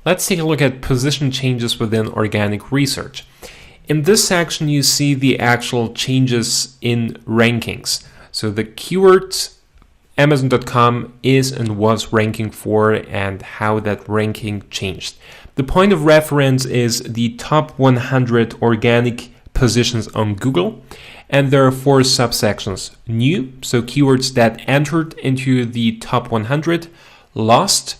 Let's take a look at position changes within organic research. In this section, you see the actual changes in rankings. So the keywords Amazon.com is and was ranking for and how that ranking changed. The point of reference is the top 100 organic positions on Google, and there are 4 subsections. New, so keywords that entered into the top 100, lost,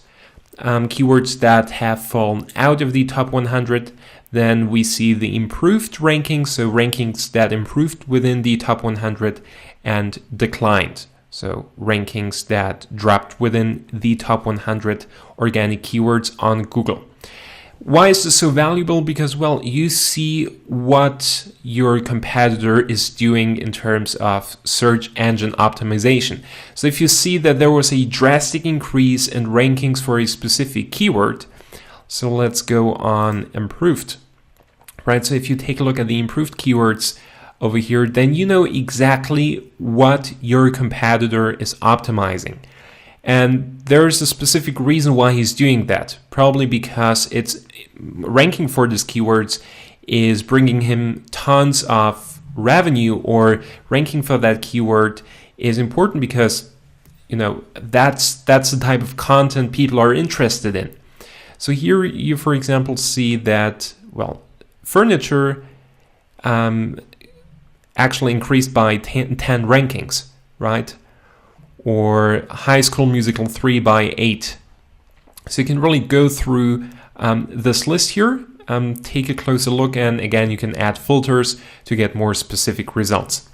keywords that have fallen out of the top 100. Then we see the improved rankings, so rankings that improved within the top 100, and declined, so rankings that dropped within the top 100 organic keywords on Google. Why is this so valuable? Because, well, you see what your competitor is doing in terms of search engine optimization. So if you see that there was a drastic increase in rankings for a specific keyword, so let's go on improved, right? So if you take a look at the improved keywords over here, then you know exactly what your competitor is optimizing. And there's a specific reason why he's doing that. Probably because it's ranking for these keywords is bringing him tons of revenue, or ranking for that keyword is important because, you know, that's the type of content people are interested in. So here you, for example, see that, well, furniture actually increased by 10 rankings, right? Or High School Musical 3 by 8. So you can really go through this list here, take a closer look, and again, you can add filters to get more specific results.